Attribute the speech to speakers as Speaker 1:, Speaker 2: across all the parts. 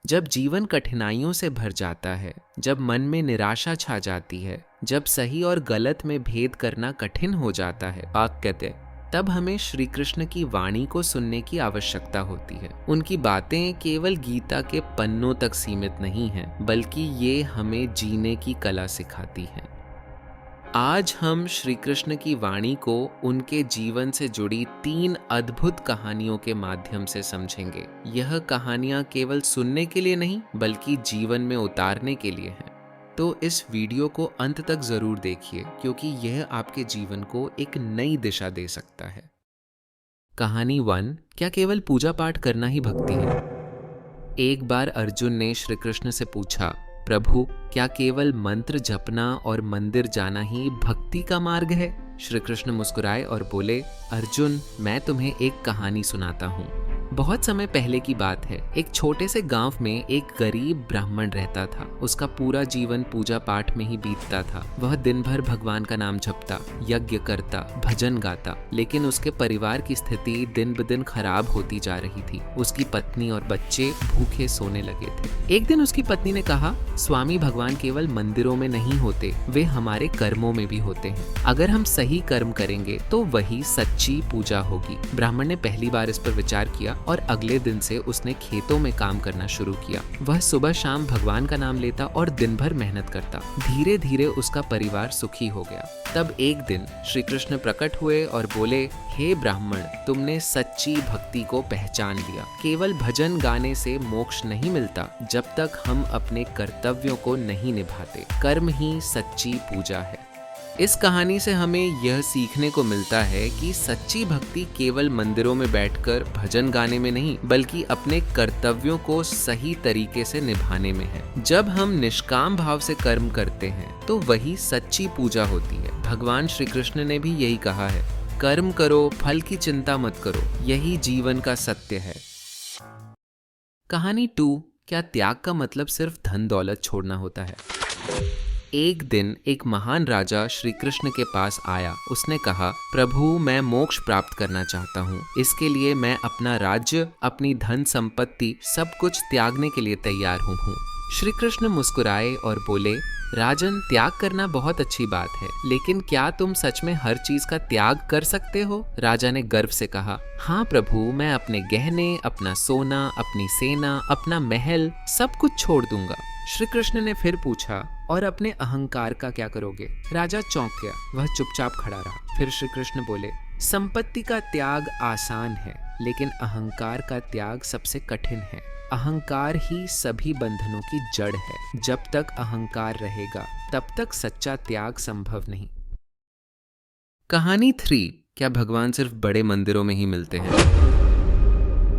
Speaker 1: जब जीवन कठिनाइयों से भर जाता है, जब मन में निराशा छा जाती है, जब सही और गलत में भेद करना कठिन हो जाता है, पाक कहते हैं, तब हमें श्री कृष्ण की वाणी को सुनने की आवश्यकता होती है। उनकी बातें केवल गीता के पन्नों तक सीमित नहीं हैं, बल्कि ये हमें जीने की कला सिखाती हैं। आज हम श्री कृष्ण की वाणी को उनके जीवन से जुड़ी 3 अद्भुत कहानियों के माध्यम से समझेंगे। यह कहानियां केवल सुनने के लिए नहीं, बल्कि जीवन में उतारने के लिए हैं। तो इस वीडियो को अंत तक जरूर देखिए, क्योंकि यह आपके जीवन को एक नई दिशा दे सकता है। कहानी 1। क्या केवल पूजा पाठ करना ही भक्ति है? एक बार अर्जुन ने श्री कृष्ण से पूछा, प्रभु, क्या केवल मंत्र जपना और मंदिर जाना ही भक्ति का मार्ग है? श्री कृष्ण मुस्कुराए और बोले, अर्जुन, मैं तुम्हें एक कहानी सुनाता हूँ। बहुत समय पहले की बात है। एक छोटे से गांव में एक गरीब ब्राह्मण रहता था। उसका पूरा जीवन पूजा पाठ में ही बीतता था। वह दिन भर भगवान का नाम जपता, यज्ञ करता, भजन गाता, लेकिन उसके परिवार की स्थिति दिन ब दिन खराब होती जा रही थी। उसकी पत्नी और बच्चे भूखे सोने लगे थे। एक दिन उसकी पत्नी ने कहा, स्वामी, भगवान केवल मंदिरों में नहीं होते, वे हमारे कर्मों में भी होते हैं। अगर हम सही कर्म करेंगे तो वही सच्ची पूजा होगी। ब्राह्मण ने पहली बार इस पर विचार किया और अगले दिन से उसने खेतों में काम करना शुरू किया। वह सुबह शाम भगवान का नाम लेता और दिन भर मेहनत करता। धीरे धीरे उसका परिवार सुखी हो गया। तब एक दिन श्री कृष्ण प्रकट हुए और बोले, हे ब्राह्मण, तुमने सच्ची भक्ति को पहचान लिया। केवल भजन गाने से मोक्ष नहीं मिलता जब तक हम अपने कर्तव्यों को नहीं निभाते। कर्म ही सच्ची पूजा है। इस कहानी से हमें यह सीखने को मिलता है कि सच्ची भक्ति केवल मंदिरों में बैठकर भजन गाने में नहीं, बल्कि अपने कर्तव्यों को सही तरीके से निभाने में है। जब हम निष्काम भाव से कर्म करते हैं तो वही सच्ची पूजा होती है। भगवान श्री कृष्ण ने भी यही कहा है, कर्म करो, फल की चिंता मत करो, यही जीवन का सत्य है। कहानी 2। क्या त्याग का मतलब सिर्फ धन दौलत छोड़ना होता है? एक दिन एक महान राजा श्री कृष्ण के पास आया। उसने कहा, प्रभु, मैं मोक्ष प्राप्त करना चाहता हूँ। इसके लिए मैं अपना राज्य, अपनी धन संपत्ति, सब कुछ त्यागने के लिए तैयार हूँ। श्री कृष्ण मुस्कुराए और बोले, राजन, त्याग करना बहुत अच्छी बात है, लेकिन क्या तुम सच में हर चीज का त्याग कर सकते हो? राजा ने गर्व से कहा, हाँ प्रभु, मैं अपने गहने, अपना सोना, अपनी सेना, अपना महल, सब कुछ छोड़ दूंगा। श्री कृष्ण ने फिर पूछा, और अपने अहंकार का क्या करोगे? राजा चौंक गया। वह चुपचाप खड़ा रहा। फिर श्री कृष्ण बोले, संपत्ति का त्याग आसान है, लेकिन अहंकार का त्याग सबसे कठिन है। अहंकार ही सभी बंधनों की जड़ है। जब तक अहंकार रहेगा, तब तक सच्चा त्याग संभव नहीं। कहानी 3। क्या भगवान सिर्फ बड़े मंदिरों में ही मिलते हैं?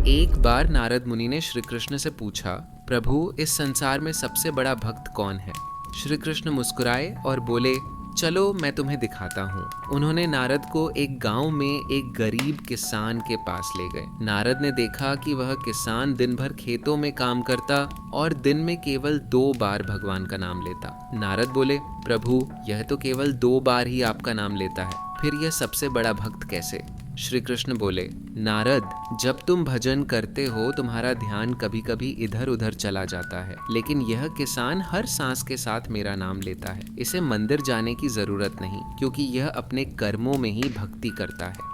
Speaker 1: एक बार नारद मुनि ने श्री कृष्ण से पूछा, प्रभु, इस संसार में सबसे बड़ा भक्त कौन है? श्री कृष्ण मुस्कुराए और बोले, चलो मैं तुम्हें दिखाता हूँ। उन्होंने नारद को एक गांव में एक गरीब किसान के पास ले गए। नारद ने देखा कि वह किसान दिन भर खेतों में काम करता और दिन में केवल 2 बार भगवान का नाम लेता। नारद बोले, प्रभु, यह तो केवल 2 बार ही आपका नाम लेता है, फिर यह सबसे बड़ा भक्त कैसे? श्री कृष्ण बोले, नारद, जब तुम भजन करते हो तुम्हारा ध्यान कभी कभी इधर उधर चला जाता है, लेकिन यह किसान हर सांस के साथ मेरा नाम लेता है। इसे मंदिर जाने की जरूरत नहीं, क्योंकि यह अपने कर्मों में ही भक्ति करता है।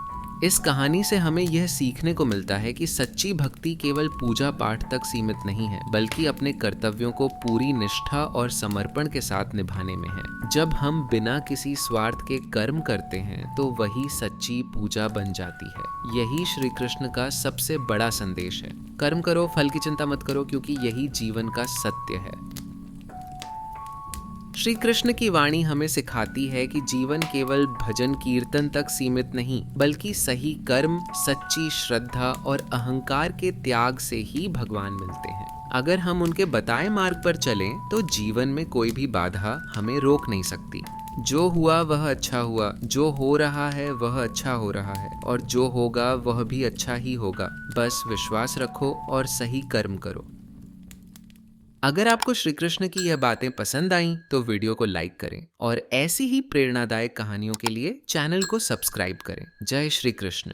Speaker 1: इस कहानी से हमें यह सीखने को मिलता है कि सच्ची भक्ति केवल पूजा पाठ तक सीमित नहीं है, बल्कि अपने कर्तव्यों को पूरी निष्ठा और समर्पण के साथ निभाने में है। जब हम बिना किसी स्वार्थ के कर्म करते हैं तो वही सच्ची पूजा बन जाती है। यही श्री कृष्ण का सबसे बड़ा संदेश है। कर्म करो, फल की चिंता मत करो, क्योंकि यही जीवन का सत्य है। श्री कृष्ण की वाणी हमें सिखाती है कि जीवन केवल भजन कीर्तन तक सीमित नहीं, बल्कि सही कर्म, सच्ची श्रद्धा और अहंकार के त्याग से ही भगवान मिलते हैं। अगर हम उनके बताए मार्ग पर चलें तो जीवन में कोई भी बाधा हमें रोक नहीं सकती। जो हुआ वह अच्छा हुआ, जो हो रहा है वह अच्छा हो रहा है, और जो होगा वह भी अच्छा ही होगा। बस विश्वास रखो और सही कर्म करो। अगर आपको श्री कृष्ण की यह बातें पसंद आईं तो वीडियो को लाइक करें और ऐसी ही प्रेरणादायक कहानियों के लिए चैनल को सब्सक्राइब करें। जय श्री कृष्ण।